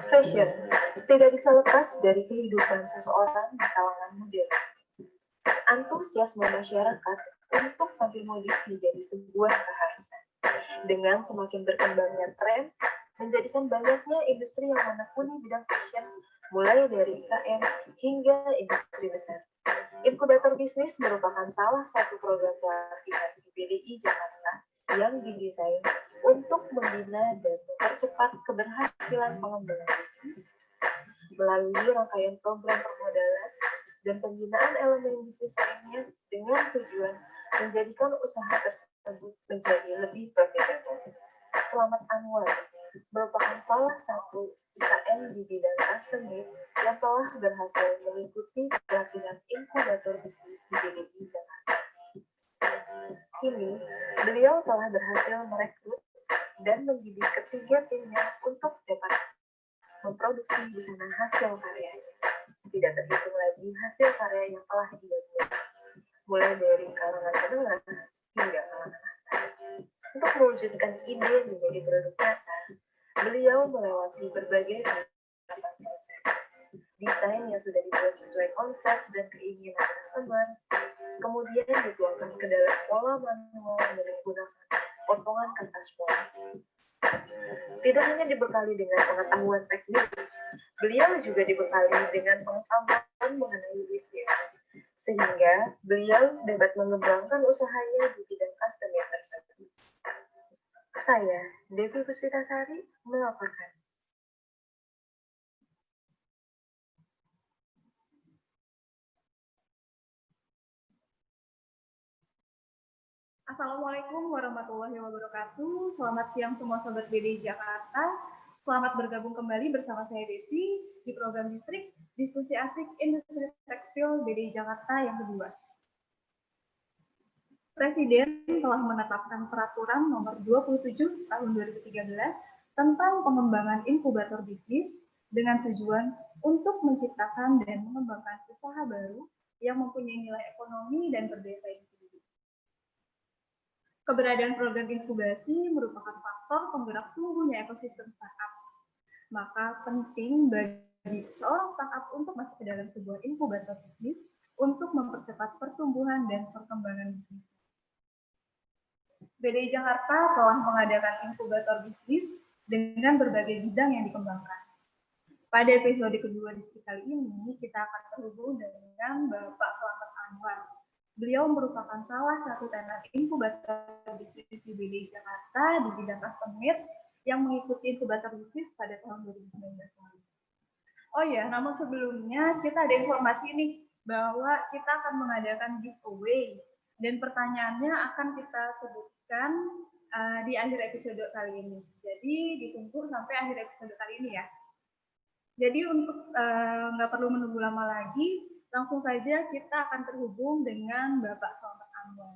Fashion tidak bisa lepas dari kehidupan seseorang di kalangan modern. Antusiasme masyarakat untuk tampil modis menjadi sebuah keharusan. Dengan semakin berkembangnya tren, menjadikan banyaknya industri yang menekuni bidang fashion, mulai dari IKM hingga industri besar. Inkubator bisnis merupakan salah satu program pelatihan di BDI Jakarta yang didesain untuk membina dan mempercepat keberhasilan pengembangan bisnis melalui rangkaian program permodalan dan pembinaan elemen bisnis lainnya dengan tujuan menjadikan usaha tersebut menjadi lebih profitable. Selamat Anwar merupakan salah satu IKM di bidang custom made yang telah berhasil mengikuti pelatihan inkubator bisnis di BDI Jakarta. Kini, beliau telah berhasil merekrut dan mendidik ketiga timnya untuk dapat memproduksi busana hasil karyanya. Tidak terhitung lagi hasil karya yang telah dia buat, mulai dari kalangan menengah hingga kalangan atas. Untuk mewujudkan ide menjadi produk nyata, beliau melewati berbagai tahapan proses. Desain yang sudah dibuat sesuai konsep dan keinginan customer, kemudian dituangkan ke dalam pola manual dengan menggunakan potongan kertas pola. Tidak hanya dibekali dengan pengetahuan teknis, beliau juga dibekali dengan pengetahuan mengenai bisnis, sehingga beliau dapat mengembangkan usahanya di bidang custom made tersebut. Saya, Devi Puspitasari, melaporkan. Assalamualaikum warahmatullahi wabarakatuh. Selamat siang semua Sobat BDI Jakarta. Selamat bergabung kembali bersama saya Devi di program distrik Diskusi Asik Industri Tekstil BDI Jakarta yang kedua. Presiden telah menetapkan peraturan nomor 27 tahun 2013 tentang pengembangan inkubator bisnis dengan tujuan untuk menciptakan dan mengembangkan usaha baru yang mempunyai nilai ekonomi dan berdaya saing. Keberadaan program inkubasi merupakan faktor penggerak tumbuhnya ekosistem startup. Maka penting bagi seorang startup untuk masuk ke dalam sebuah inkubator bisnis untuk mempercepat pertumbuhan dan perkembangan bisnis. BDI Jakarta telah mengadakan inkubator bisnis dengan berbagai bidang yang dikembangkan. Pada episode kedua distrik kali ini, kita akan terhubung dengan Bapak Selamat Anwar. Beliau merupakan salah satu tenan inkubator bisnis di BDI Jakarta di bidang custom made yang mengikuti inkubator bisnis pada tahun 2019 lalu. Oh ya, namun sebelumnya kita ada informasi nih bahwa kita akan mengadakan giveaway dan pertanyaannya akan kita sebutkan di akhir episode kali ini. Jadi ditunggu sampai akhir episode kali ini ya. Jadi untuk nggak perlu menunggu lama lagi, langsung saja kita akan terhubung dengan Bapak Selamat Anwar.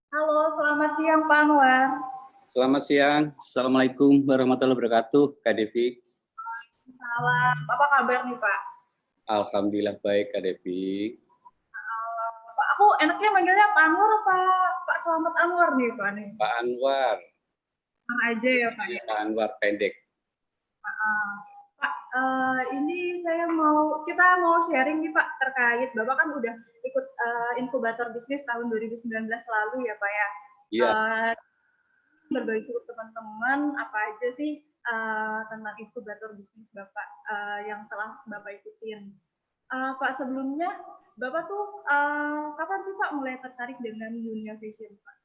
Halo, selamat siang Pak Anwar. Selamat siang, Assalamualaikum warahmatullahi wabarakatuh, Kak Devi. Salam, apa kabar nih Pak? Alhamdulillah baik, Kak Devi. Pak, aku enaknya manggilnya Pak Anwar apa Pak Selamat Anwar nih Pak? Nih? Pak Anwar. Aja ya Pak. Ya, Pak Anwar pendek. Pak, ini kita mau sharing nih Pak terkait Bapak kan udah ikut inkubator bisnis tahun 2019 lalu ya Pak ya. Iya. Berbagi ke teman-teman apa aja sih tentang inkubator bisnis Bapak yang telah Bapak ikutin. Pak sebelumnya Bapak tuh kapan sih Pak mulai tertarik dengan dunia fashion Pak?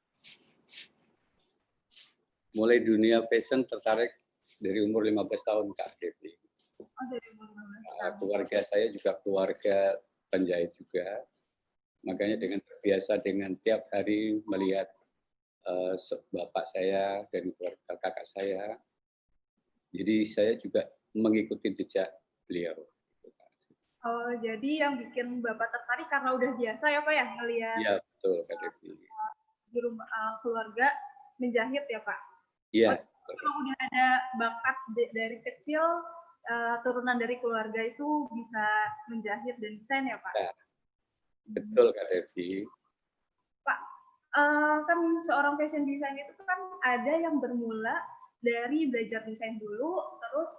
Mulai dunia fashion tertarik dari umur 15 tahun Kak Devi. Oh, dari umur 15 tahun. Keluarga saya juga keluarga penjahit juga. Makanya dengan terbiasa dengan tiap hari melihat bapak saya dan keluarga kakak saya. Jadi saya juga mengikuti jejak beliau. Oh, jadi yang bikin Bapak tertarik karena udah biasa ya Pak ya ngelihat Iya, betul Kak Devi. di rumah keluarga menjahit ya Pak. Iya. Oh, kalau udah ada bakat dari kecil turunan dari keluarga itu bisa menjahit dan desain ya Pak. Ya, betul Kak Devi. Pak, kan seorang fashion designer itu kan ada yang bermula dari belajar desain dulu, terus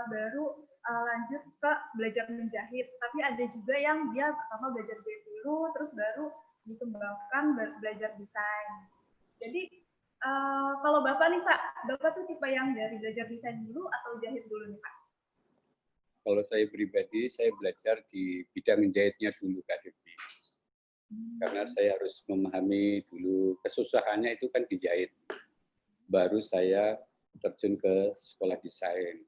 baru lanjut ke belajar menjahit. Tapi ada juga yang dia pertama belajar jahit dulu, terus baru dikembangkan belajar desain. Jadi kalau Bapak nih Pak, Bapak tuh tipe yang dari belajar desain dulu atau jahit dulu nih Pak? Kalau saya pribadi, saya belajar di bidang jahitnya dulu Kak Devi. Karena saya harus memahami dulu kesusahannya itu kan dijahit. Baru saya terjun ke sekolah desain.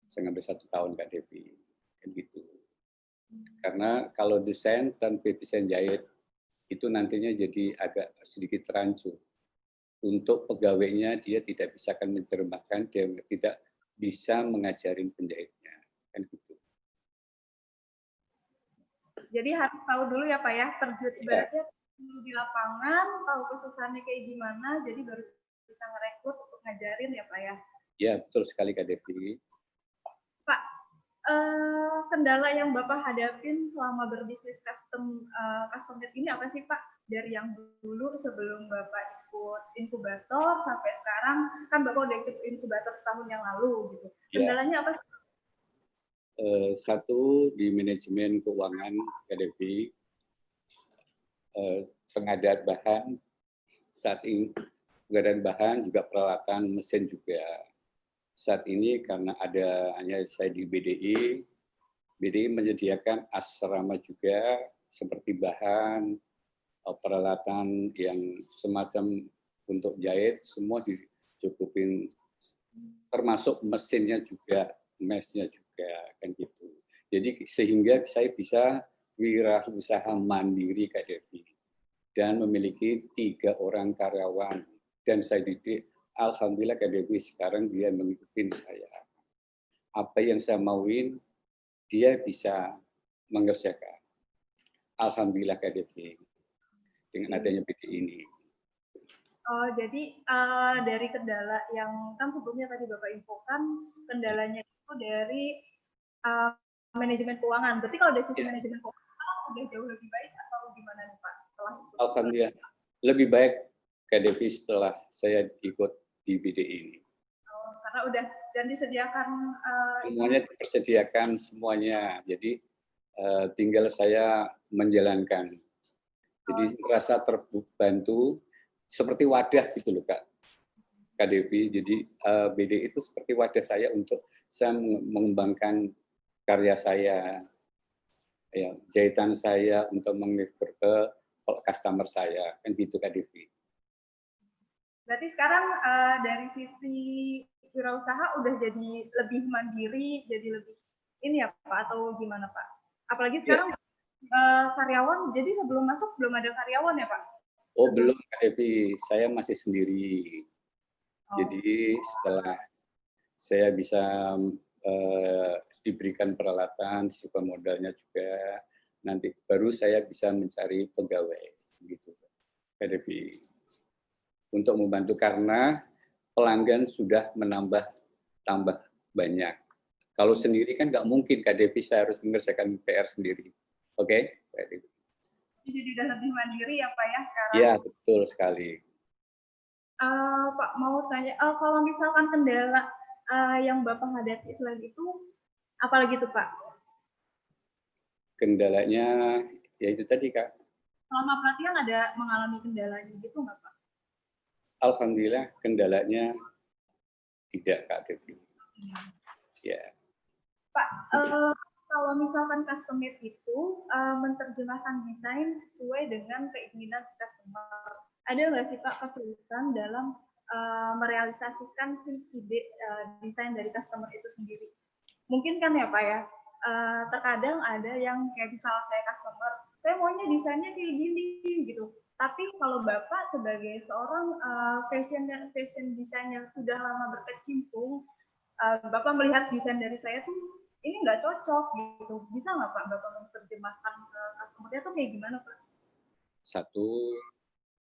Saya ngambil 1 tahun Kak Devi. Kan gitu. Karena kalau desain tanpa desain jahit, itu nantinya jadi agak sedikit rancu. Untuk pegawainya, dia tidak bisa akan menceritakan, dia tidak bisa mengajarin penjahitnya. Kan gitu. Jadi harus tahu dulu ya Pak ya, terjun ibaratnya dulu di lapangan, tahu kesusahannya kayak gimana, jadi baru bisa ngerekrut untuk ngajarin ya Pak ya. Ya, betul sekali Kak Devi. Pak, kendala yang Bapak hadapin selama berbisnis custom made ini apa sih Pak? Dari yang dulu sebelum Bapak ikut inkubator sampai sekarang, kan Bapak udah ikut inkubator setahun yang lalu gitu. Kendalanya apa sih? Satu, di manajemen keuangan Kak Devi, pengadaan bahan, saat ini pengadaan bahan juga peralatan mesin juga. Saat ini karena hanya saya di BDI menyediakan asrama juga seperti bahan, peralatan yang semacam untuk jahit, semua dicukupin, termasuk mesinnya juga, mesnya juga, kan gitu. Jadi sehingga saya bisa wirausaha mandiri Kak Devi dan memiliki 3 orang karyawan dan saya didik. Alhamdulillah Kak Devi sekarang dia mengikuti saya. Apa yang saya mauin, dia bisa mengerjakan. Alhamdulillah Kak Devi dengan adanya BDI ini. Oh, jadi dari kendala yang kan sebelumnya tadi Bapak infokan, kendalanya itu dari manajemen keuangan. Berarti kalau dari sisi manajemen keuangan udah jauh lebih baik atau gimana nih Pak? Setelah itu? Alhamdulillah lebih baik Kak Devi setelah saya ikut di BDI ini. Oh, karena udah dan disediakan semuanya dipersediakan semuanya. Jadi tinggal saya menjalankan. Jadi merasa terbantu seperti wadah gitu loh Kak Devi. Jadi BDI itu seperti wadah saya untuk saya mengembangkan karya saya, ya, jahitan saya untuk mengekspor ke customer saya, kan gitu Kak Devi. Berarti sekarang dari sisi wirausaha udah jadi lebih mandiri, jadi lebih ini ya Pak, atau gimana Pak? Apalagi sekarang karyawan, jadi sebelum masuk belum ada karyawan ya Pak? Oh belum Kak Devi, saya masih sendiri. Jadi setelah saya bisa diberikan peralatan, juga modalnya juga, nanti baru saya bisa mencari pegawai, gitu, Kak Devi. Untuk membantu karena pelanggan sudah tambah banyak. Kalau sendiri kan nggak mungkin Kak Devi, saya harus mengerjakan PR sendiri. Oke, Kak Devi. Jadi udah lebih mandiri ya Pak ya sekarang? Iya, betul sekali. Pak mau tanya, kalau misalkan kendala yang Bapak hadapi selain itu, apalagi tuh Pak? Kendalanya, ya itu tadi Kak. Selama pelatihan ada mengalami kendala gitu nggak Pak? Alhamdulillah kendalanya tidak Kak Devi. Ya. Pak, kalau misalkan custom made itu menerjemahkan desain sesuai dengan keinginan si customer, ada nggak sih Pak kesulitan dalam merealisasikan si ide desain dari customer itu sendiri? Mungkin kan ya Pak ya, terkadang ada yang kayak misalnya saya customer, saya maunya desainnya kayak gini gitu. Tapi kalau Bapak sebagai seorang fashion design yang sudah lama berkecimpung, Bapak melihat desain dari saya tuh ini nggak cocok gitu. Bisa nggak Pak Bapak menerjemahkan ke customer-nya tuh kayak gimana Pak? Satu,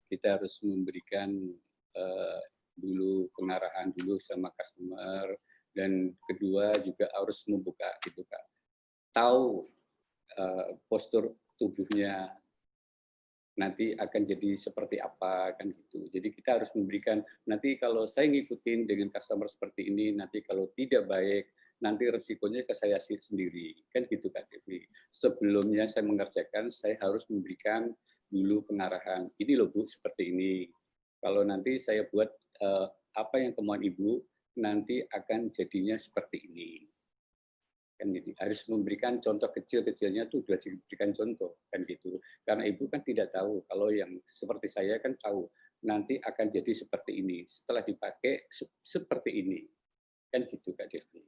kita harus memberikan dulu pengarahan dulu sama customer, dan kedua juga harus membuka gitu Kak. Tahu postur tubuhnya nanti akan jadi seperti apa kan gitu. Jadi kita harus memberikan, nanti kalau saya ngikutin dengan customer seperti ini, nanti kalau tidak baik, nanti resikonya ke saya sendiri. Kan gitu Kak Devi. Sebelumnya saya mengerjakan, saya harus memberikan dulu pengarahan. Ini loh Bu, seperti ini. Kalau nanti saya buat apa yang kemauan Ibu, nanti akan jadinya seperti ini. Kan gitu. Harus memberikan contoh kecil-kecilnya tuh sudah diberikan contoh kan gitu, karena ibu kan tidak tahu, kalau yang seperti saya kan tahu nanti akan jadi seperti ini setelah dipakai seperti ini kan gitu Kak Devi.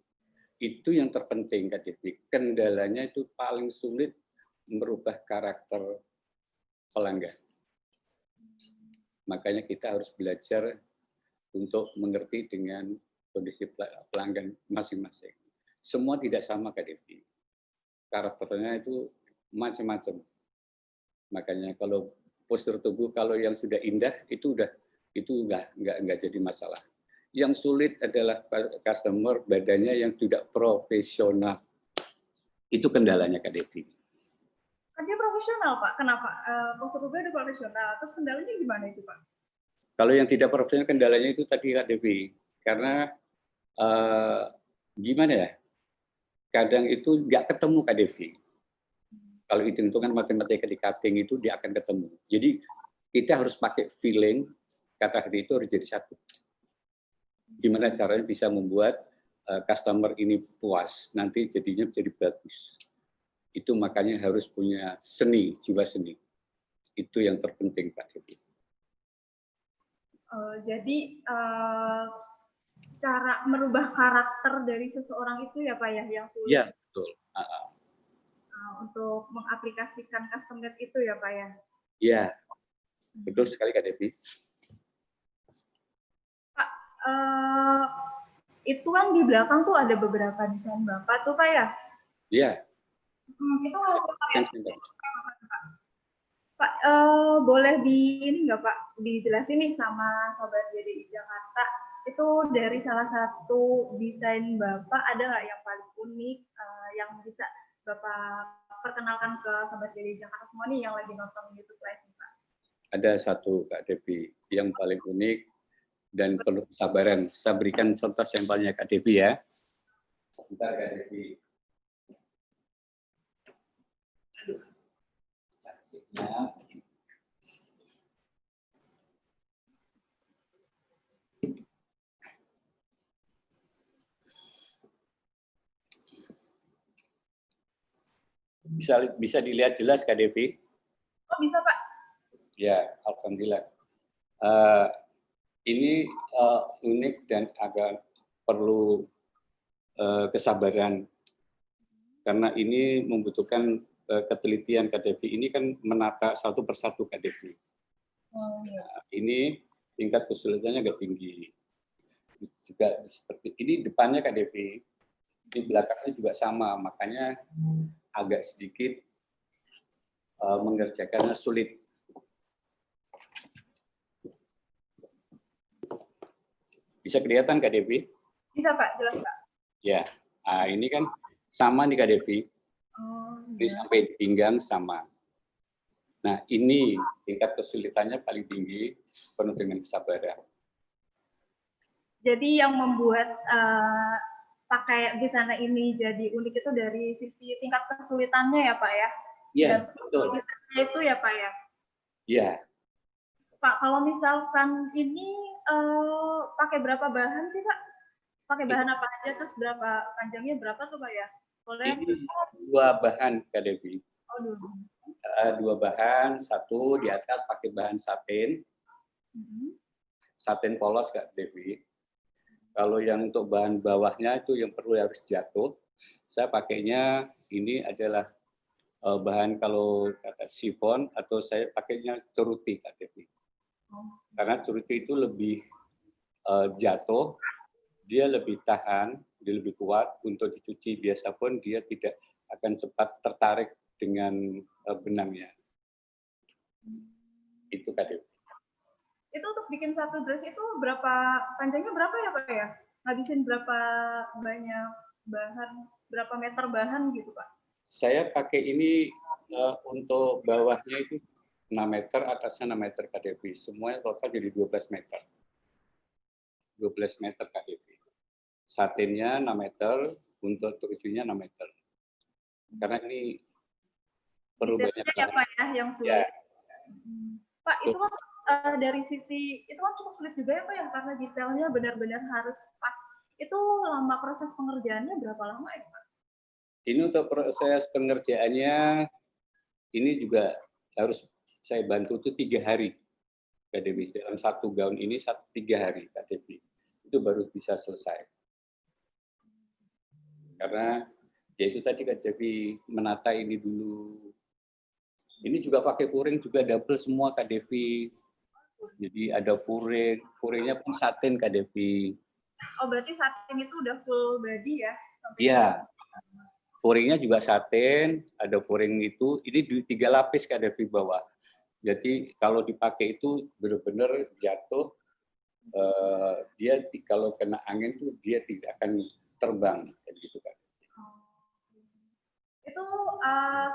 Itu yang terpenting Kak Devi. Kendalanya itu paling sulit merubah karakter pelanggan, makanya kita harus belajar untuk mengerti dengan kondisi pelanggan masing-masing. Semua tidak sama Kak Devi. Karakternya itu macam-macam. Makanya kalau postur tubuh kalau yang sudah indah itu nggak jadi masalah. Yang sulit adalah customer badannya yang tidak profesional. Itu kendalanya Kak Devi. Kan dia profesional Pak. Kenapa? Postur tubuhnya udah profesional. Terus kendalanya gimana itu Pak? Kalau yang tidak profesional kendalanya itu tadi Kak Devi. Karena gimana ya? Kadang itu nggak ketemu Kak Devi. Kalau hitung-hitungan matematika di cutting itu dia akan ketemu. Jadi kita harus pakai feeling, kata hati itu harus jadi satu. Gimana caranya bisa membuat customer ini puas, nanti jadinya jadi bagus. Itu makanya harus punya seni, jiwa seni. Itu yang terpenting Kak Devi. Jadi cara merubah karakter dari seseorang itu ya Pak ya, yang sulit. Iya, betul. Untuk mengaplikasikan custom made itu ya Pak ya. Iya, betul sekali Kak Devi. Pak, itu kan di belakang tuh ada beberapa desain Bapak tuh Pak ya? Iya. Itu hasil karya Pak, boleh ini nggak Pak, dijelasin nih sama Sobat JDI Jakarta, itu dari salah satu desain Bapak ada nggak yang paling unik, yang bisa Bapak perkenalkan ke Sobat JDI Jakarta semua nih yang lagi nonton YouTube Live nih Pak? Ada satu Kak Devi yang paling unik dan perlu kesabaran. Saya berikan contoh sampelnya Kak Devi ya. Sebentar Kak Devi. Aduh, cantiknya. Bisa dilihat jelas Kak Devi? Oh bisa Pak. Ya, alhamdulillah. Ini unik dan agak perlu kesabaran karena ini membutuhkan ketelitian Kak Devi. Ini kan menata satu persatu Kak Devi. Nah, ini tingkat kesulitannya agak tinggi. Juga seperti ini depannya Kak Devi, di belakangnya juga sama, makanya agak sedikit mengerjakannya sulit. Bisa kelihatan Kak Devi? Bisa Pak, jelas Pak. Ya, nah, ini kan sama nih Kak Devi. Ini sampai pinggang sama. Nah, ini tingkat kesulitannya paling tinggi, penuh dengan kesabaran. Jadi yang membuat pakai busana ini jadi unik itu dari sisi tingkat kesulitannya ya Pak ya? Iya, betul. Itu ya Pak ya? Iya. Pak, kalau misalkan ini pakai berapa bahan sih Pak? Pakai bahan apa aja, terus berapa panjangnya berapa tuh Pak ya? Boleh? Ini 2 bahan Kak Devi. Oh, 2 bahan, satu di atas pakai bahan satin. Satin polos Kak Devi. Kalau yang untuk bahan bawahnya itu yang perlu harus jatuh. Saya pakainya ini adalah bahan kalau kata chiffon atau saya pakainya ceruti Kak Devi. Karena ceruti itu lebih jatuh dia lebih tahan, dia lebih kuat untuk dicuci. Biasa pun dia tidak akan cepat tertarik dengan benangnya. Itu KDP. Itu untuk bikin satu dress itu panjangnya berapa ya Pak ya? Ngabisin berapa banyak bahan, berapa meter bahan gitu Pak? Saya pakai ini untuk bawahnya itu 6 meter, atasnya 6 meter KDP. Semuanya total jadi 12 meter. 12 meter KDP. Satinnya 6 meter, untuk tujuhnya 6 meter. Karena ini perlu banyak ya bahan. Pak ya, yang sulit. Ya. Pak, itu kan dari sisi, itu kan cukup sulit juga ya Pak, yang karena detailnya benar-benar harus pas. Itu lama proses pengerjaannya berapa lama ya Pak? Ini untuk proses pengerjaannya, ini juga harus saya bantu itu 3 hari. KDP. Dalam satu gaun ini 3 hari KDP. Itu baru bisa selesai. Karena ya itu tadi KDP menata ini dulu. Ini juga pakai furing juga double semua KDP. Jadi ada furing, furingnya pun satin KDP. Oh berarti satin itu udah full body ya? Iya. Furingnya juga satin, ada furing itu. Ini 3 lapis KDP bawah. Jadi kalau dipakai itu benar-benar jatuh, dia kalau kena angin tuh dia tidak akan terbang, gitu kan. Itu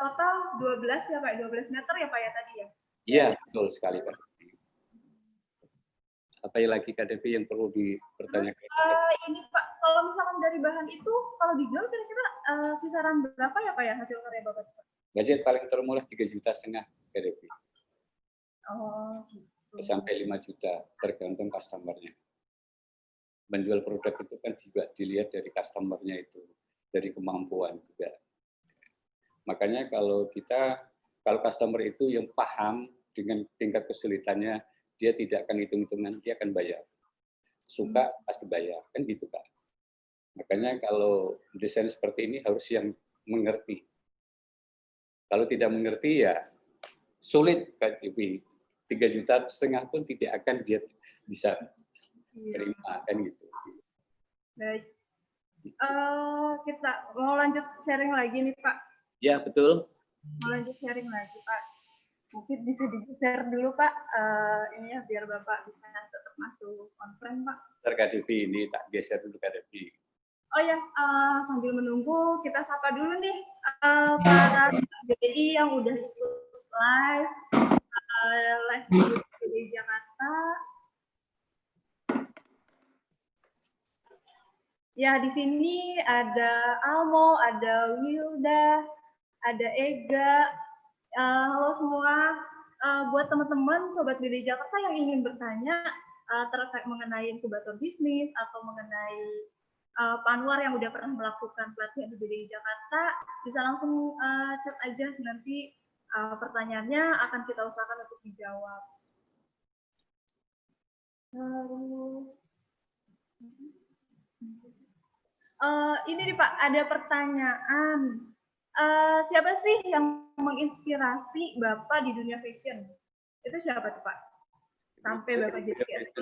total 12 ya Pak, 12 meter ya Pak ya tadi ya? Iya, betul sekali Pak. Apa lagi KDP yang perlu dipertanyakan? Ini Pak, kalau misalkan dari bahan itu, kalau dijual kira-kira kisaran berapa ya Pak ya hasil karya Bapak? Budget paling termurah 3,5 juta KDP. Oh, gitu. Sampai 5 juta, tergantung customer-nya. Menjual produk itu kan juga dilihat dari customer-nya itu, dari kemampuan juga. Makanya kalau customer itu yang paham dengan tingkat kesulitannya, dia tidak akan hitung-hitungan, dia akan bayar. Suka pasti bayar, kan gitu Pak. Makanya kalau desain seperti ini harus yang mengerti. Kalau tidak mengerti ya sulit KDP. 3,5 juta pun tidak akan dia bisa terima, kan gitu. Baik. Kita mau lanjut sharing lagi nih Pak. Ya, betul. Mau lanjut sharing lagi Pak. Mungkin bisa di-share dulu Pak, ini ya biar Bapak bisa tetap masuk conference Pak. KDP ini tak geser dulu KDP. Oh ya, sambil menunggu kita sapa dulu nih para BDI yang udah ikut live di BDI Jakarta. Ya, di sini ada Almo, ada Wilda, ada Ega. Halo semua. Buat teman-teman Sobat BDI Jakarta yang ingin bertanya terkait mengenai inkubator bisnis atau mengenai Pak Anwar yang udah pernah melakukan pelatihan di BDI Jakarta, bisa langsung chat aja, nanti pertanyaannya akan kita usahakan untuk dijawab. Terus ini nih Pak, ada pertanyaan. Siapa sih yang menginspirasi Bapak di dunia fashion? Itu siapa tuh Pak? Sampai Bapak jadi itu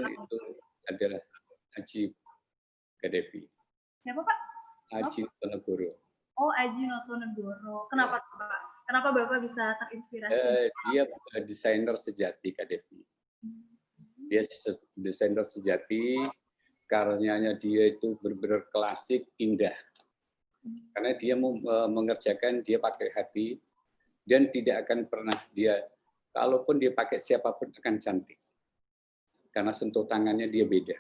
adalah Aji KDP. Siapa Pak? Aji Notonegoro. Oh, Aji Notonegoro. Kenapa Pak? Kenapa Bapak bisa terinspirasi? Dia desainer sejati KDP. Dia desainer sejati, karyanya dia itu benar-benar klasik, indah. Karena dia mau mengerjakan, dia pakai hati, dan tidak akan pernah dia, kalaupun dia pakai siapapun akan cantik. Karena sentuh tangannya dia beda.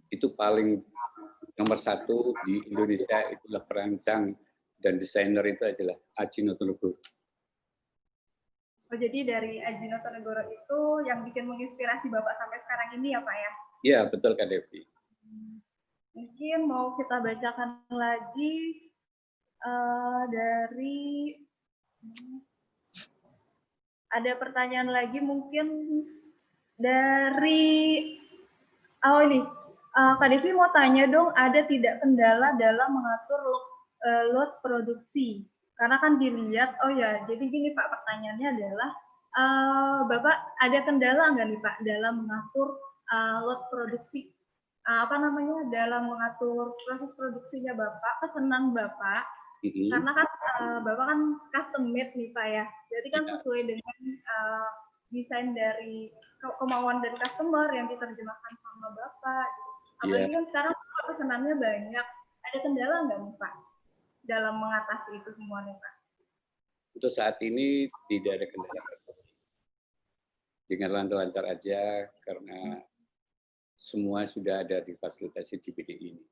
Itu paling nomor 1 di Indonesia, itulah perancang dan desainer itu adalah Aji Notonegoro. Oh, jadi dari Aji Notonegoro itu yang bikin menginspirasi Bapak sampai sekarang ini ya Pak ya? Iya, betul KDP. Mungkin mau kita bacakan lagi dari, ada pertanyaan lagi mungkin dari, ini, Kak Devi mau tanya dong, ada tidak kendala dalam mengatur lot produksi? Karena kan dilihat, oh ya, jadi gini Pak, pertanyaannya adalah, Bapak ada kendala nggak nih Pak dalam mengatur lot produksi, apa namanya, dalam mengatur proses produksinya Bapak, pesanan Bapak, karena kan Bapak kan custom made nih Pak ya, jadi kan sesuai dengan desain dari kemauan dari customer yang diterjemahkan sama Bapak. Apalagi kan sekarang pesanannya banyak, ada kendala nggak nih Pak dalam mengatasi itu semuanya Pak? Untuk saat ini tidak ada kendala. Dengan lancar-lancar aja karena semua sudah ada difasilitasi di BDI ini.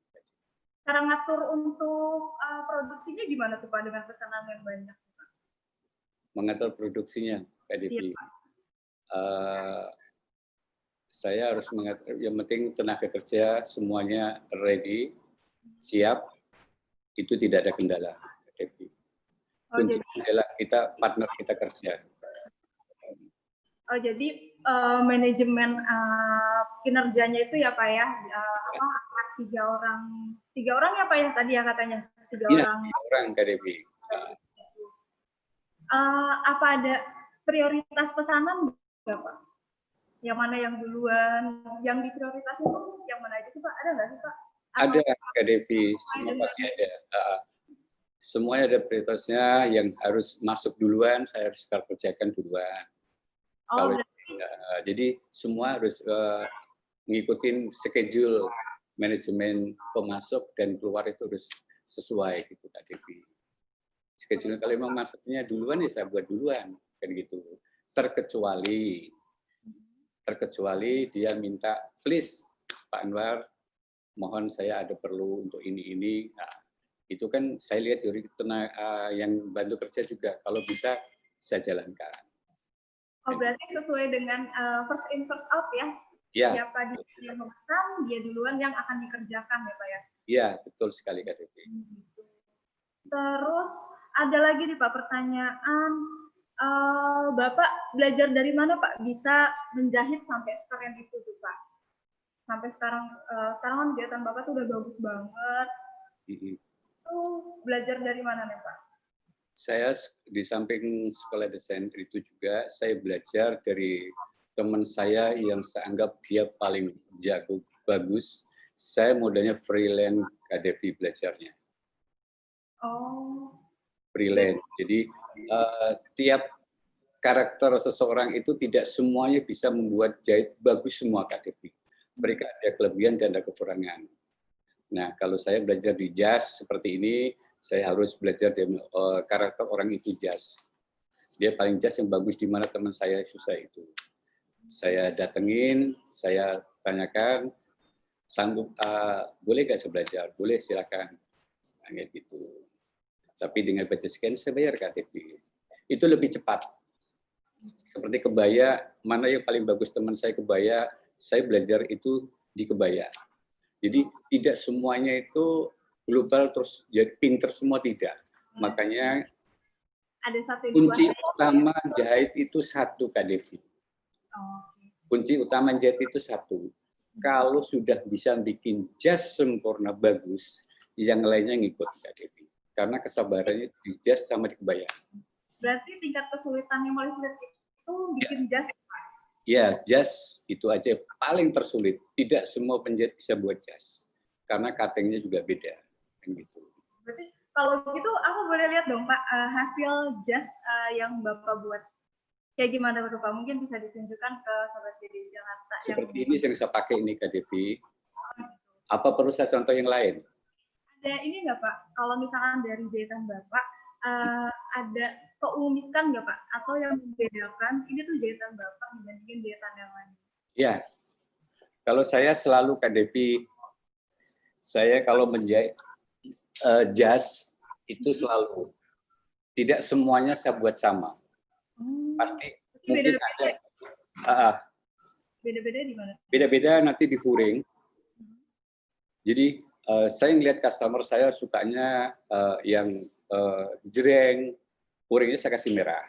Cara ngatur untuk produksinya gimana tuh Pak dengan pesanan yang banyak? Mengatur produksinya, Kak Devi. Saya harus mengatur, yang penting tenaga kerja semuanya ready, siap, itu tidak ada kendala, Kak Devi. Kunci adalah kita partner kita kerja. Oh, jadi manajemen kinerjanya itu ya Pak ya, tiga orang ya Pak ya tadi ya katanya tiga orang Kak Devi. Apa ada prioritas pesanan nggak Pak? Yang mana yang duluan, yang diprioritasin itu yang mana aja sih Pak? Ada nggak sih Pak? Ada Kak Devi, semua pasti ada. Semuanya ada prioritasnya, yang harus masuk duluan, saya harus kerjakan duluan. Jadi semua harus ngikutin schedule manajemen pemasok dan keluar itu harus sesuai gitu Kak Devi. Schedule kalau memang masuknya duluan ya saya buat duluan kan gitu. Terkecuali dia minta, please Pak Anwar, mohon saya ada perlu untuk ini. Nah, itu kan saya lihat dari yang bantu kerja juga, kalau bisa saya jalankan. Oh, berarti sesuai dengan first in first out ya? Iya. Siapa yang memesan, dia duluan yang akan dikerjakan ya Pak ya? Iya, betul sekali Kak Devi. Terus ada lagi nih Pak pertanyaan, Bapak belajar dari mana Pak bisa menjahit sampai sekeren itu tuh Pak? Sampai sekarang kan kegiatan Bapak tuh udah bagus banget. Belajar dari mana nih Pak? Saya di samping sekolah desain itu juga saya belajar dari teman saya yang saya anggap dia paling jago, bagus. Saya modalnya freelance Kak Devi belajarnya. Oh. Freelance. Jadi tiap karakter seseorang itu tidak semuanya bisa membuat jahit bagus semua Kak Devi. Mereka ada kelebihan dan ada kekurangan. Nah, kalau saya belajar di jazz seperti ini, saya harus belajar dari karakter orang itu jazz. Dia paling jazz yang bagus di mana teman saya susah itu. Saya datengin, saya tanyakan, sanggup, boleh nggak saya belajar? Boleh, silakan. Nah, gitu. Tapi dengan baca scan saya bayar KTP. Itu lebih cepat. Seperti kebaya, mana yang paling bagus teman saya kebaya, saya belajar itu di kebaya. Jadi tidak semuanya itu global terus jadi pinter semua, tidak. Makanya ada satu kunci utama jahit itu satu Kak Devi. Kunci utama jahit itu satu. Kalau sudah bisa bikin jas sempurna bagus, yang lainnya ngikut Kak Devi. Karena kesabarannya di jas sama di kebaya. Berarti tingkat kesulitan yang paling sulit itu bikin jas. Ya, jas itu aja paling tersulit. Tidak semua penjahit bisa buat jas. Karena cutting-nya juga beda. Kan gitu. Berarti kalau gitu aku boleh lihat dong Pak hasil jas yang Bapak buat. Kayak gimana tuh Pak? Mungkin bisa ditunjukkan ke Sobat BDI Jakarta. Seperti ini yang saya pakai ini Kak Devi. Apa perlu saya contoh yang lain? Ada ini nggak Pak? Kalau misalkan dari jahitan Bapak, ada keunikan nggak Pak? Atau yang membedakan ini tuh jahitan Bapak dibandingin jahitan yang lain? Ya, kalau saya selalu Kak Devi, saya kalau menjahit jas itu selalu tidak semuanya saya buat sama. Pasti mungkin ada beda-beda di mana? Beda-beda nanti di furing. Jadi saya ngelihat customer saya sukanya yang jreng, furingnya saya kasih merah.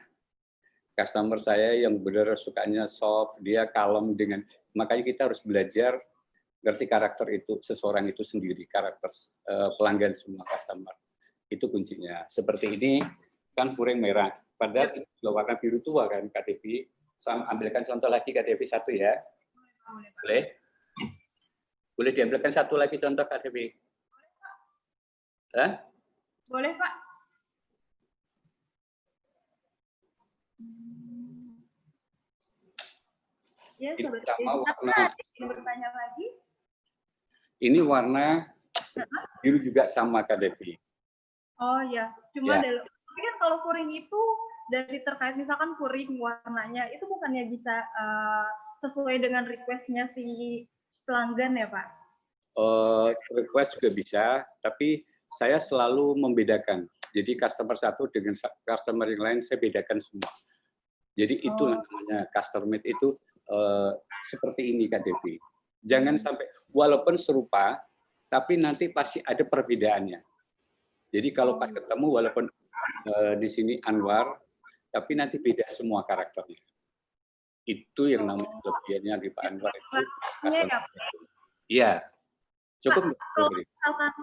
Customer saya yang benar sukanya soft, dia kalem dengan, makanya kita harus belajar ngerti karakter itu, seseorang itu sendiri, karakter pelanggan semua customer. Itu kuncinya. Seperti ini kan furing merah, padahal itu warna biru tua kan KTV. Saya ambilkan contoh lagi KTV 1 ya. Boleh, Pak. Boleh? Boleh diambilkan satu lagi contoh Kak Devi? Hah? Boleh, Pak. Ya, Ini Sobat sama BDI Jakarta, warna. ada yang bertanya lagi? Ini warna biru juga sama Kak Devi. Oh ya, cuma Ya. tapi kan kalau kuring itu dari terkait misalkan kuring warnanya itu bukannya bisa sesuai dengan request-nya si pelanggan ya Pak? Request juga bisa, tapi saya selalu membedakan. Jadi customer satu dengan customer yang lain saya bedakan semua. Jadi itu namanya custom made itu seperti ini Kak Devi. Jangan sampai walaupun serupa, tapi nanti pasti ada perbedaannya. Jadi kalau pas ketemu walaupun di sini Anwar, tapi nanti beda semua karakternya. Itu yang namanya kelebihannya di Pak Anwar itu. Iya, cukup. Kalau misalkan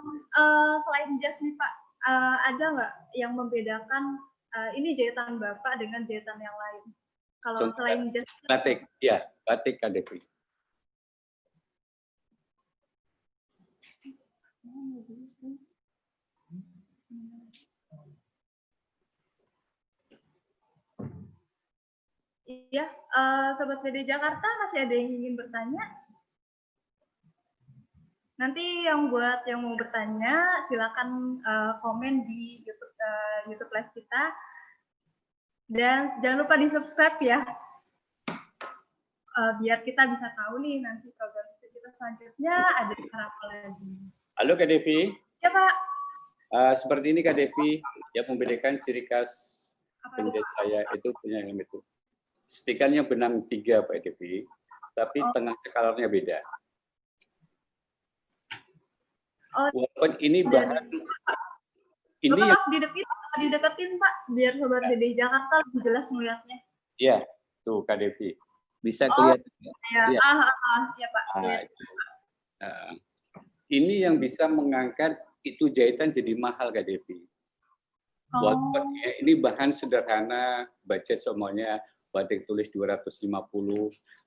selain jas nih Pak, ada nggak yang membedakan ini jahitan Bapak dengan jahitan yang lain? Kalau selain jas batik, ya batik Kak Devi. Iya, Sobat BDI Jakarta masih ada yang ingin bertanya? Nanti yang buat yang mau bertanya, silakan komen di YouTube Live kita. Dan jangan lupa di-subscribe ya. Biar kita bisa tahu nih nanti program kita selanjutnya ada apa lagi. Halo Kak Devi. Ya Pak. Seperti ini Kak Devi, yang membedakan ciri khas penjahit saya itu punya helm itu. Stikernya benang 3 Pak Devi, tapi tengah colornya beda. Walaupun ini bahan ini Bapak dideketin Pak, biar Sobat BDI Jakarta lebih jelas melihatnya. Iya, tuh Kak Devi. Bisa kelihatan. Ya, ya. Ya Pak. Ini yang bisa mengangkat itu jahitan jadi mahal Kak Devi. Walaupun ini bahan sederhana, budget semuanya batik tulis 250,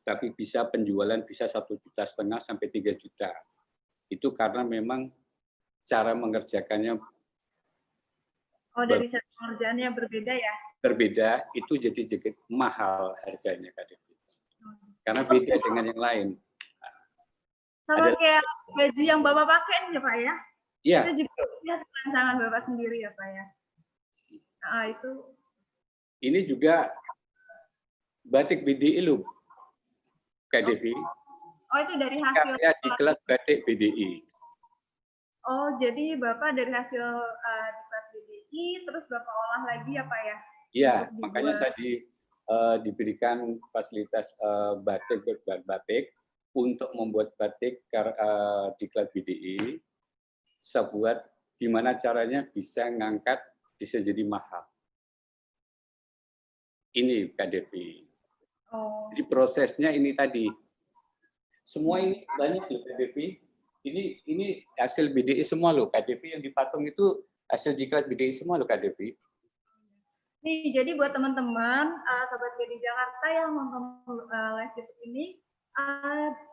tapi bisa penjualan bisa 1,5 juta sampai 3 juta. Itu karena memang cara mengerjakannya dari cara pengerjaannya berbeda ya? Berbeda, itu jadi mahal harganya Kak Devi. Karena beda dengan yang lain. Sama kayak baju yang Bapak pakai nih ya Pak ya? Iya. Itu juga punya rancangan Bapak sendiri ya Pak ya? Itu. Ini juga batik BDI loh, Kak Devi. Itu dari hasil diklat batik BDI. Jadi Bapak dari hasil diklat BDI, terus Bapak olah lagi ya Pak ya? Iya, makanya saya diberikan fasilitas batik untuk membuat batik diklat BDI. Saya buat gimana caranya bisa ngangkat, bisa jadi mahal. Ini Kak Devi. Jadi prosesnya ini tadi. Semua ini banyak loh Kak Devi. Ini hasil BDI semua loh Kak Devi, yang dipatung itu hasil diklat BDI semua loh Kak Devi. Nih, jadi buat teman-teman Sobat BDI Jakarta yang nonton live YouTube ini,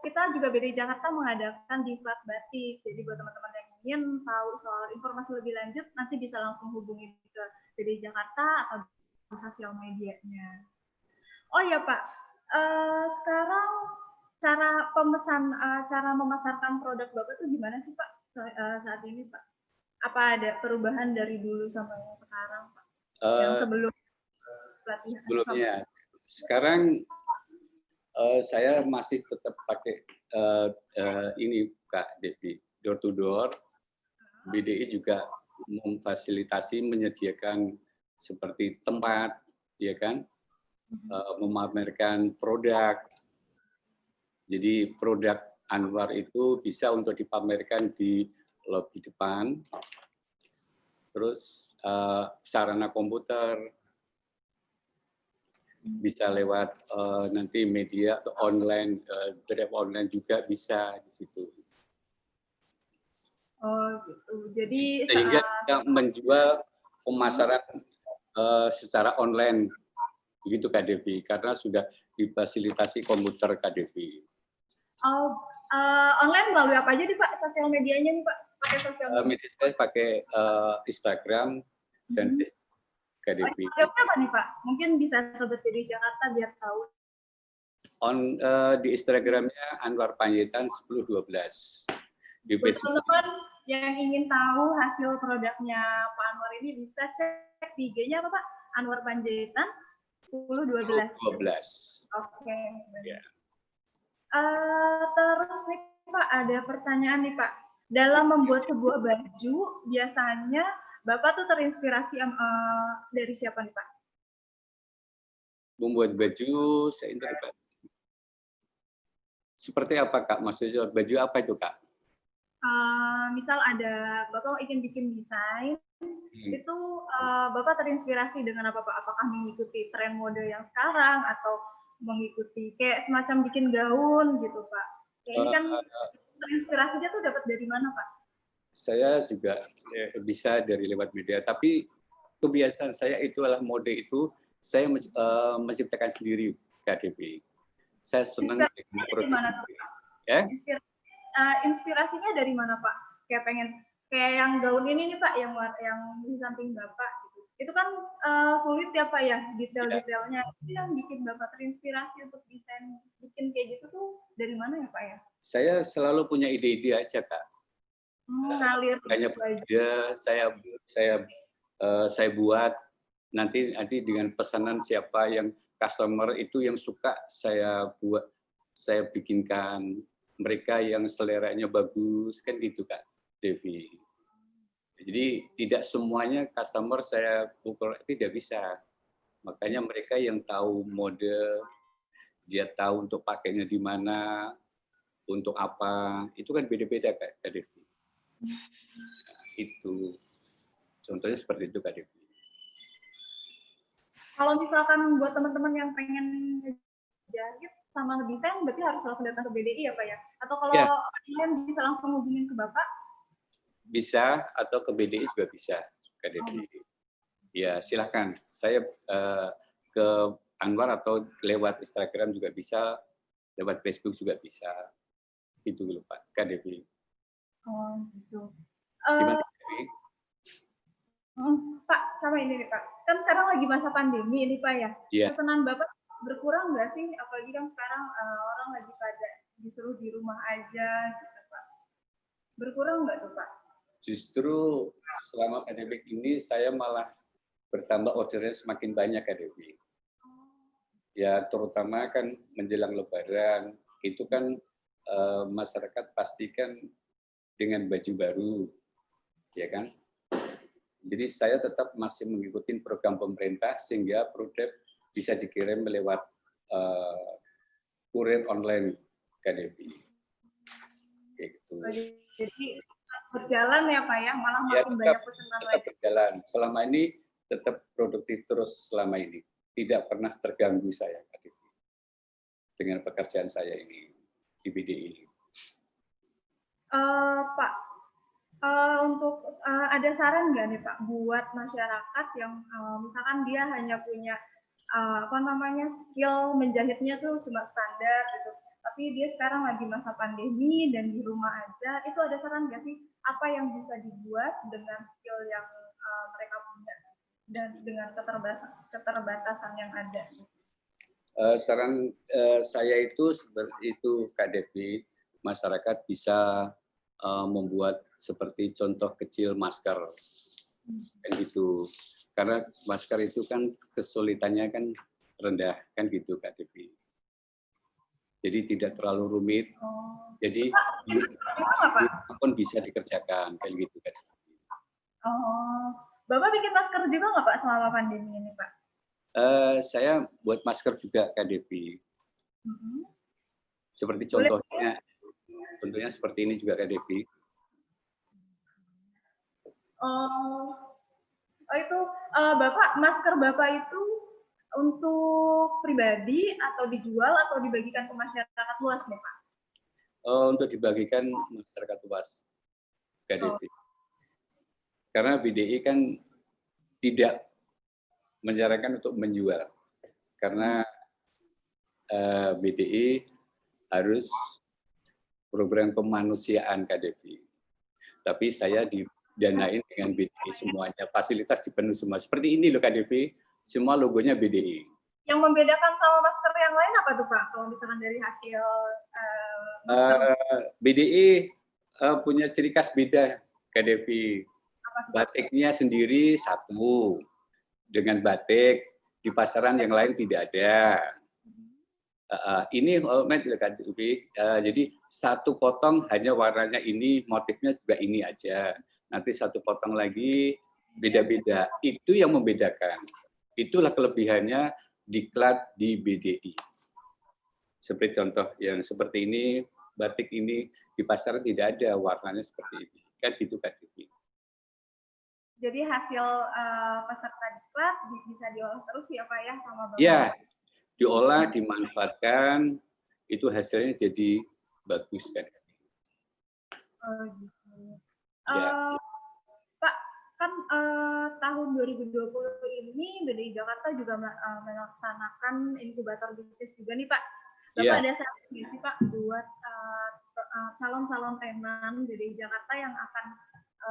kita juga BDI Jakarta mengadakan diklat batik. Jadi buat teman-teman yang ingin tahu soal informasi lebih lanjut, nanti bisa langsung hubungi ke BDI Jakarta atau di sosial medianya. Oh ya Pak, sekarang cara memasarkan produk Bapak itu gimana sih Pak saat ini Pak? Apa ada perubahan dari dulu sampai sekarang Pak? Yang sebelumnya. Sekarang saya masih tetap pakai ini Kak Devi, door to door. BDI juga memfasilitasi, menyediakan seperti tempat, ya kan, memamerkan produk. Jadi produk Anwar itu bisa untuk dipamerkan di lobi depan. Terus sarana komputer, bisa lewat nanti media atau online, drive online juga bisa di situ. Gitu. Jadi sehingga kita menjual pemasaran secara online, begitu Kak Devi, karena sudah difasilitasi komputer Kak Devi. Oh, online melalui apa aja nih Pak? Sosial medianya nih Pak? Pakai sosial media? Media saya pakai Instagram dan Hmm. Facebook KDP. Instagramnya apa nih Pak? Mungkin bisa Sobat PD Jakarta biar tahu. Di Instagramnya Anwar Panjaitan 1012. Di Buat Facebook teman-teman yang ingin tahu hasil produknya Pak Anwar ini bisa cek di IG-nya apa Pak? Anwar Panjaitan 1012. 12. Oke. Ya. Terus nih Pak, ada pertanyaan nih Pak. Dalam membuat sebuah baju, biasanya Bapak tuh terinspirasi dari siapa nih Pak? Membuat baju, saya interpret. Seperti apa Kak? Maksudnya baju apa itu Kak? Misal ada Bapak ingin bikin desain, itu Bapak terinspirasi dengan apa Pak? Apakah mengikuti tren mode yang sekarang atau mengikuti kayak semacam bikin gaun gitu Pak? Kayak ini kan terinspirasinya tuh dapat dari mana Pak? Saya juga bisa dari lewat media, tapi kebiasaan saya itu adalah mode itu saya menciptakan sendiri KDP. Saya senang dengan produksi. Ya? Inspirasinya dari mana Pak? Kayak pengen kayak yang gaun ini nih Pak, yang di samping Bapak gitu. Itu kan sulit ya Pak ya, detail-detailnya. Itu yang bikin Bapak terinspirasi untuk desain bikin kayak gitu tuh dari mana ya Pak ya? Saya selalu punya ide-ide aja Kak. Ngalir. Hanya saya buat nanti dengan pesanan siapa yang customer itu yang suka saya buat, saya bikinkan. Mereka yang seleranya bagus kan gitu Kak Devi. Jadi tidak semuanya customer saya pukul, tidak bisa. Makanya mereka yang tahu mode, dia tahu untuk pakainya di mana, untuk apa, itu kan beda-beda Kak Devi. Itu contohnya seperti itu Kak Devi. Kalau misalkan buat teman-teman yang pengen jahit sama desain, berarti harus langsung datang ke BDI ya Pak ya? Atau kalau kalian bisa langsung hubungin ke Bapak? Bisa, atau ke BDI juga bisa Kak Devi. Ya silahkan, saya ke Anwar atau lewat Instagram juga bisa, lewat Facebook juga bisa. Itu dulu Pak Kak Devi. Oh gitu. Gimana Devi? Pak, sama ini nih Pak. Kan sekarang lagi masa pandemi ini Pak ya. Yeah. Pesanan Bapak berkurang nggak sih? Apalagi kan sekarang orang lagi pada disuruh di rumah aja gitu Pak. Berkurang nggak tuh Pak? Justru selama pandemi ini saya malah bertambah ordernya semakin banyak Kak Devi. Ya terutama kan menjelang Lebaran, itu kan masyarakat pastikan dengan baju baru, ya kan? Jadi saya tetap masih mengikuti program pemerintah sehingga produk bisa dikirim lewat kurir online KDP. Gitu. Jadi berjalan ya Pak ya, malah makin banyak pesanan lagi. Berjalan. Selama ini tetap produktif terus selama ini. Tidak pernah terganggu saya KDP dengan pekerjaan saya ini di BDI. Pak, untuk ada saran nggak nih Pak buat masyarakat yang misalkan dia hanya punya skill menjahitnya tuh cuma standar gitu, tapi dia sekarang lagi masa pandemi dan di rumah aja, itu ada saran nggak sih apa yang bisa dibuat dengan skill yang mereka punya dan dengan keterbatasan yang ada? Saran saya itu seperti itu Kak Devi, masyarakat bisa membuat seperti contoh kecil masker, kan gitu. Karena masker itu kan kesulitannya kan rendah, kan gitu Kak Devi. Jadi tidak terlalu rumit. Jadi pun bisa dikerjakan, kayak gitu Kak Devi. Bapak bikin masker juga nggak Pak selama pandemi ini Pak? Saya buat masker juga Kak Devi. Seperti contohnya. Tentunya seperti ini juga Kak Devi. Itu Bapak, masker Bapak itu untuk pribadi atau dijual atau dibagikan ke masyarakat luas nih Pak? Untuk dibagikan masyarakat luas Kak Devi. Karena BDI kan tidak menyarankan untuk menjual. Karena BDI harus program kemanusiaan Kak Devi. Tapi saya didanain dengan BDI semuanya, fasilitas dipenuhi semua. Seperti ini loh Kak Devi, semua logonya BDI. Yang membedakan sama masker yang lain apa tuh Pak? Kalau misalkan dari hasil BDI punya ciri khas beda Kak Devi. Batiknya sendiri satu, dengan batik di pasaran yang lain tidak ada. Ini Kak Devi, jadi satu potong hanya warnanya ini, motifnya juga ini aja. Nanti satu potong lagi beda-beda. Itu yang membedakan. Itulah kelebihannya diklat di BDI. Seperti contoh yang seperti ini, batik ini di pasaran tidak ada warnanya seperti ini. Kan gitu Kak Devi. Jadi hasil peserta diklat bisa diolah terus ya Pak ya sama Bapak? Ya, diolah, dimanfaatkan, itu hasilnya jadi bagus kan. Oh gitu. Ya. Pak, kan tahun 2020 ini BDI Jakarta juga melaksanakan inkubator bisnis juga nih Pak. Bapak ada saran nggak sih Pak buat calon-calon tenan BDI Jakarta yang akan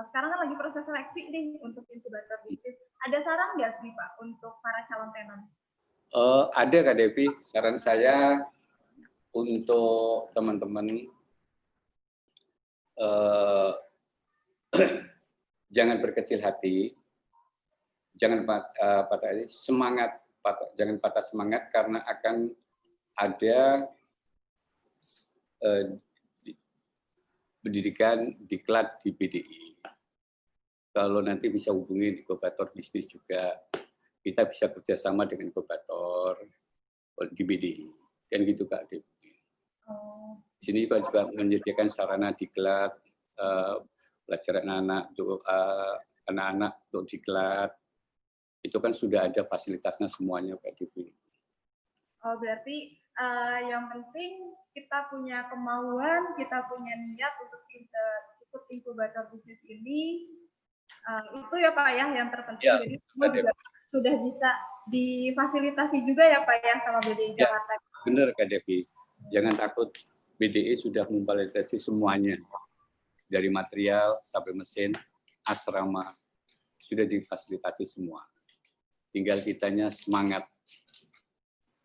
sekarang kan lagi proses seleksi nih untuk inkubator bisnis. Ada saran nggak sih Pak untuk para calon tenan? Ada Kak Devi, saran saya untuk teman-teman jangan berkecil hati, jangan patah hati, jangan patah semangat karena akan ada pendidikan diklat di BDI. Kalau nanti bisa hubungi inkubator bisnis juga, kita bisa kerjasama dengan inkubator di BDI. Kan gitu Kak Devi. Di sini juga menyediakan sarana diklat, pelajaran anak-anak untuk diklat. Itu kan sudah ada fasilitasnya semuanya Kak Devi. Oh berarti yang penting kita punya kemauan, kita punya niat untuk ikut inkubator bisnis ini. Itu ya Pak ya yang terpenting. Ya, jadi semua juga sudah bisa difasilitasi juga ya Pak ya sama BDI Jakarta. Ya, benar Kak Devi. Jangan takut, BDI sudah memfasilitasi semuanya. Dari material sampai mesin, asrama, sudah difasilitasi semua. Tinggal kitanya semangat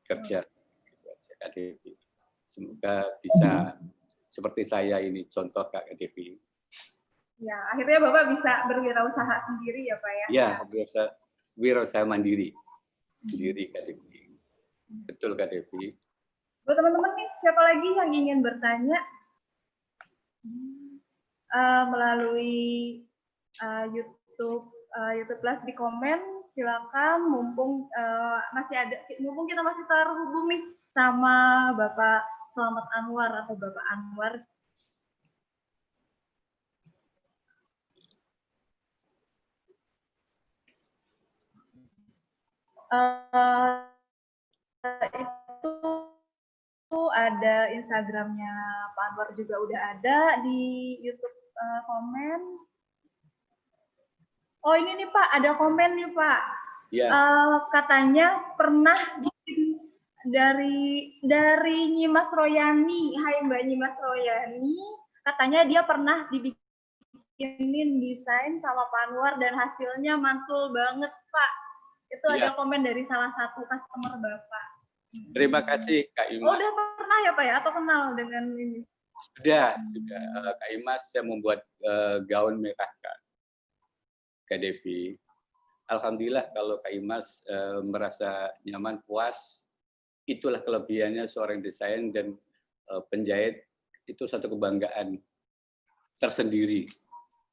kerja. Kak Devi. Semoga bisa seperti saya ini, contoh Kak Devi. Ya, akhirnya Bapak bisa berwirausaha sendiri ya Pak ya? Ya, wirausaha mandiri sendiri Kak Devi. Betul Kak Devi. Buat teman-teman nih, siapa lagi yang ingin bertanya melalui YouTube Live di komen, silakan. Mumpung mumpung kita masih terhubung nih sama Bapak Selamat Anwar atau Bapak Anwar. Itu ada Instagramnya Pak Anwar juga udah ada di YouTube komen. Oh ini nih Pak, ada komen nih Pak. Ya. Katanya pernah dari Nyimas Royani, hai Mbak Nyimas Royani, katanya dia pernah dibikinin desain sama Pak Anwar dan hasilnya mantul banget Pak. Itu ada komen dari salah satu customer Bapak. Terima kasih Kak Imas. Oh, udah pernah ya Pak ya atau kenal dengan ini? Sudah. Kak Imas saya membuat gaun merah Kak Devi. Alhamdulillah kalau Kak Imas merasa nyaman, puas, itulah kelebihannya seorang desain dan penjahit, itu satu kebanggaan tersendiri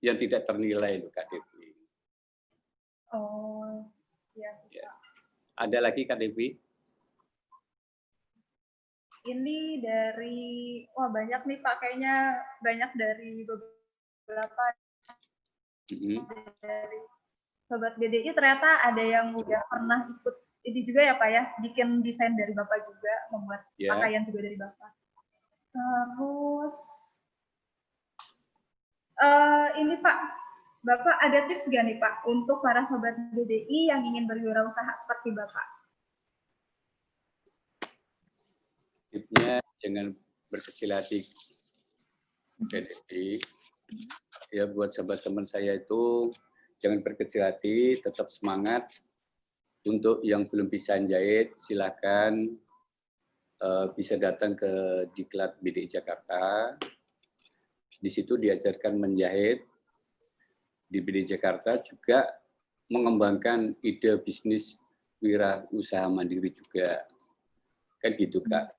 yang tidak ternilai loh Kak Devi. Oh, ya. Ada lagi Kak Devi? Ini dari, wah banyak nih Pak, kayaknya banyak dari beberapa dari Sobat BDI, ternyata ada yang udah pernah ikut ini juga ya Pak ya, bikin desain dari Bapak juga, membuat pakaian juga dari Bapak. Terus, ini Pak, Bapak ada tips gak nih Pak, untuk para Sobat BDI yang ingin berwirausaha seperti Bapak? Tipsnya jangan berkecil hati Jadi ya buat sahabat teman saya itu jangan berkecil hati, tetap semangat. Untuk yang belum bisa jahit, silakan bisa datang ke Diklat BDI Jakarta. Di situ diajarkan menjahit. Di BDI Jakarta juga mengembangkan ide bisnis wirausaha mandiri juga. Kan gitu Kak.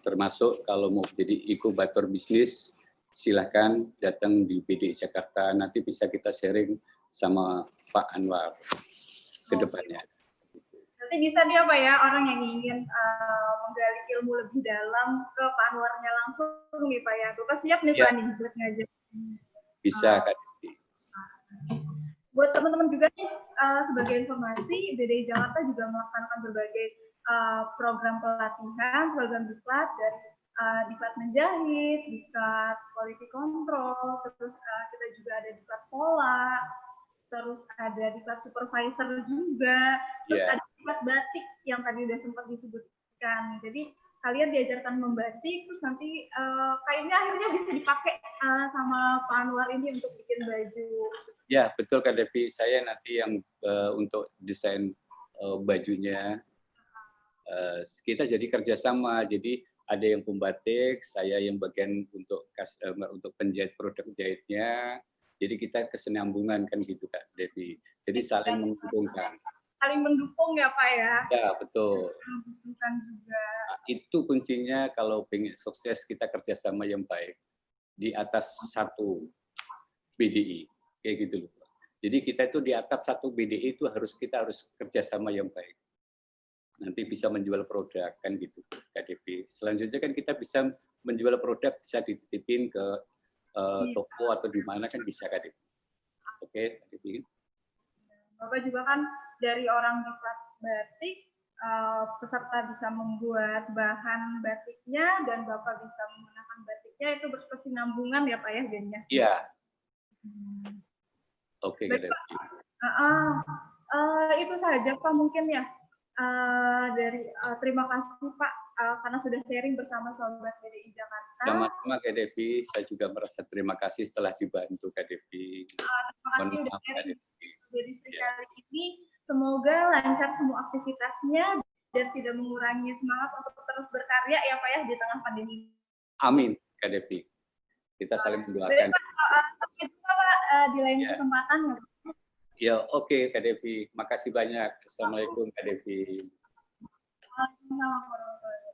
Termasuk kalau mau jadi inkubator bisnis, silahkan datang di BDI Jakarta. Nanti bisa kita sharing sama Pak Anwar ke depannya. Nanti bisa dia Pak ya, orang yang ingin menggali ilmu lebih dalam ke Pak Anwarnya langsung nih Pak ya. Bapak siap nih Pak nih buat ngajar. Bisa Kak. Buat teman-teman juga nih, sebagai informasi, BDI Jakarta juga melaksanakan berbagai program pelatihan, program diklat dari diklat menjahit, diklat quality control, terus kita juga ada diklat pola, terus ada diklat supervisor juga, terus ada diklat batik yang tadi udah sempat disebutkan. Jadi kalian diajarkan membatik, terus nanti kainnya akhirnya bisa dipakai sama Pak Anwar ini untuk bikin baju. Ya, betul Kak Devi. Saya nanti yang untuk desain bajunya, kita jadi kerjasama. Jadi ada yang pembatik, saya yang bagian untuk customer, untuk penjahit produk jahitnya. Jadi kita kesenambungan kan gitu Kak Devi. Jadi saling menguntungkan. Saling mendukung ya Pak ya? Ya, betul. Menguntungkan juga. Nah, itu kuncinya kalau pengen sukses kita kerjasama yang baik. Di atas satu BDI. Kayak gitu loh. Jadi kita itu di atap satu BDI itu kita harus kerjasama yang baik. Nanti bisa menjual produk kan gitu KDP. Selanjutnya kan kita bisa menjual produk, bisa dititipin ke toko atau di mana kan bisa KDP. Oke, KDP. Bapak juga kan dari orang diklat batik, peserta bisa membuat bahan batiknya dan Bapak bisa menggunakan batiknya, itu berkesinambungan ya Pak ya jadinya? Iya. Oke, KDP. Itu saja Pak mungkin ya. Terima kasih Pak karena sudah sharing bersama Sobat BDI Jakarta. Sama-sama Kak Devi, saya juga merasa terima kasih setelah dibantu Kak Devi. Terima kasih sudah sharing BDI kali ini. Semoga lancar semua aktivitasnya dan tidak mengurangi semangat untuk terus berkarya ya Pak ya di tengah pandemi. Amin Kak Devi. Kita saling mendoakan. Sampai jumpa Pak di lain kesempatan. Ya, oke Kak Devi. Makasih banyak. Assalamualaikum Kak Devi. Waalaikumsalam warahmatullahi wabarakatuh.